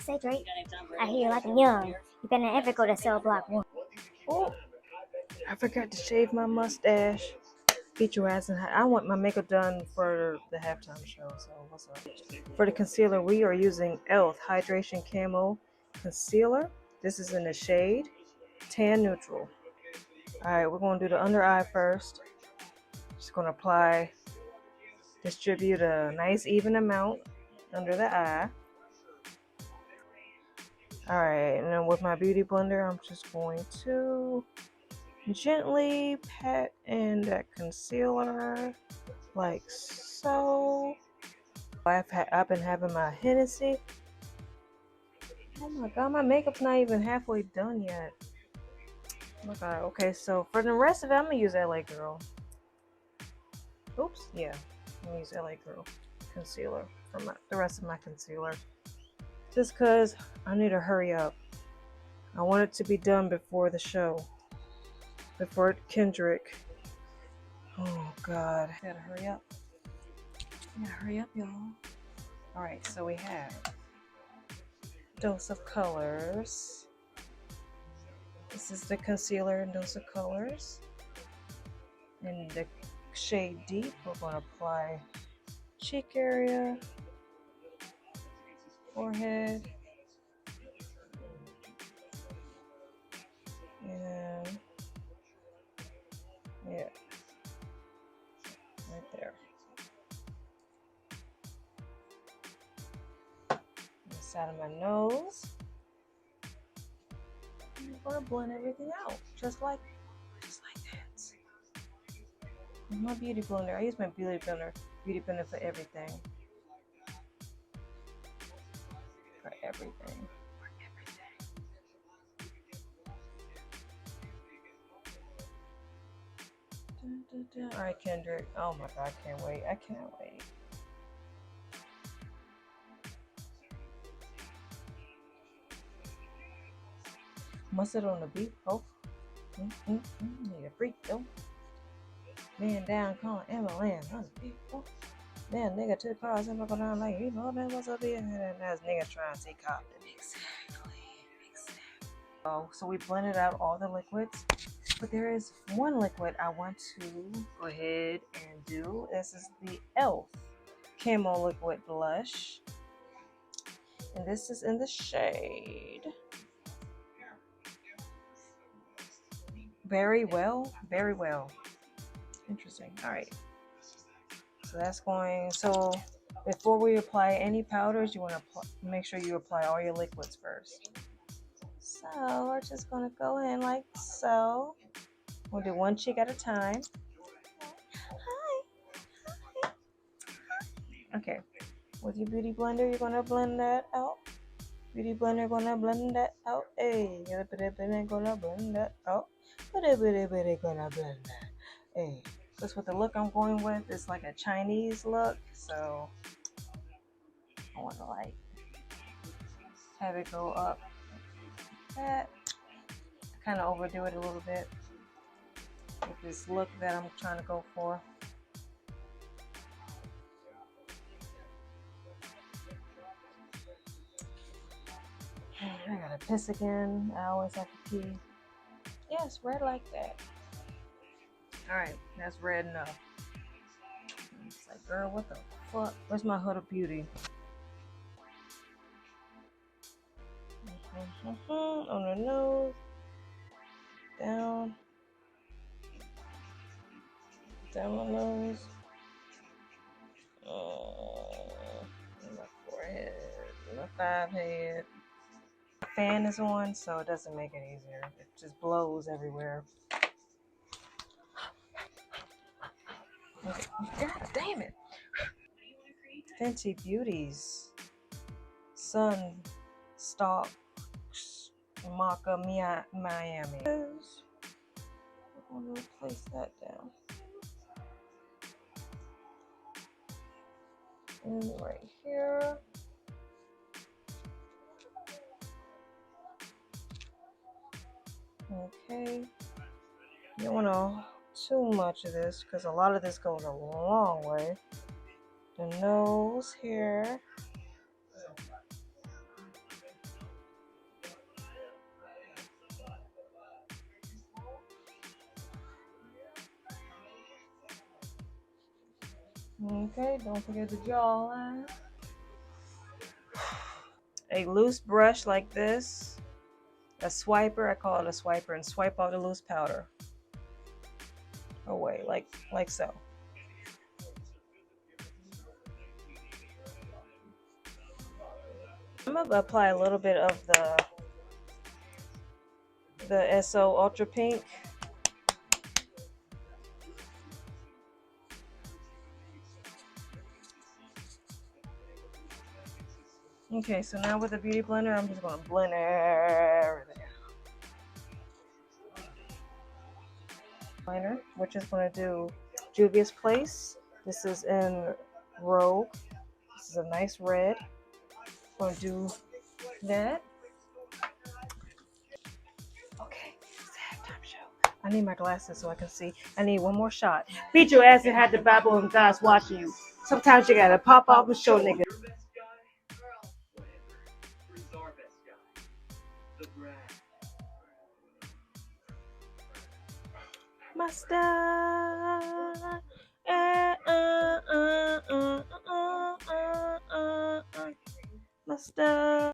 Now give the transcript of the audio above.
Drake. I hear you like I'm young. You better ever go to cell block 1. Oh, I forgot to shave my mustache. Beat your ass in high. I want my makeup done for the halftime show, so what's up? For the concealer, we are using e.l.f. Hydration Camo Concealer. This is in the shade Tan Neutral. Alright, we're going to do the under eye first. Just going to apply, distribute a nice even amount under the eye. Alright, and then with my beauty blender, I'm just going to gently pat in that concealer like so. I've been having my Hennessy. Oh my god, my makeup's not even halfway done yet. Oh my god. Okay, so for the rest of it, I'm gonna use LA Girl. Oops, yeah, I'm gonna use LA Girl concealer for the rest of my concealer. Just cause I need to hurry up. I want it to be done before the show. Before Kendrick. Oh god, I gotta hurry up. Y'all. Alright, so we have Dose of Colors. This is the concealer in Dose of Colors. In the shade Deep, we're going to apply cheek area, forehead, and yeah, right there. On the side of my nose. I'm going to blend everything out, just like that. With my beauty blender, I use my beauty blender for everything. For everything. All right, Kendrick. Oh my god, I can't wait. Mustard on the beat. Oh. Need a freak though. Man down calling ambulance on the beat. Oh. Damn nigga to the cars and go down like, you know that what's up here? And that's nigga trying to take off. Exactly. So we blended out all the liquids. But there is one liquid I want to go ahead and do. This is the e.l.f. Camo Liquid Blush. And this is in the shade Very Well. Interesting. Alright. So that's going, so before we apply any powders, you want to make sure you apply all your liquids first. So we're just going to go in like so. We'll do one cheek at a time. Hi. Okay. With your beauty blender, you're going to blend that out. Beauty blender gonna blend that out. Hey, gonna blend that out. Gonna blend that. Hey, that's what the look I'm going with. It's like a Chinese look, so I want to like have it go up like that. Kind of overdo it a little bit with this look that I'm trying to go for. I gotta piss again. I always have to pee. Yes, red like that. Alright, that's red enough. It's like, girl, what the fuck? Where's my Hood of Beauty? On the nose. Down my nose. My forehead. My five head. The fan is on, so it doesn't make it easier. It just blows everywhere. God damn it. Fenty Beauty's Sun Stalk Maca Miami. I'm going to place that down. And right here. Okay. You don't want too much of this because a lot of this goes a long way. The nose here. Okay, don't forget the jawline. A loose brush like this, a swiper, I call it a swiper, and swipe out the loose powder away, like so. I'm gonna apply a little bit of the SO Ultra Pink. Okay, so now with the beauty blender, I'm just gonna blend everything. Liner, which is gonna do Juvia's Place. This is in Rogue. This is a nice red. I'm gonna do that. Okay, it's a halftime show. I need my glasses so I can see. I need one more shot. Beat your ass and had the Bible and God's watching you. Sometimes you gotta pop off and show niggas. My style. My style.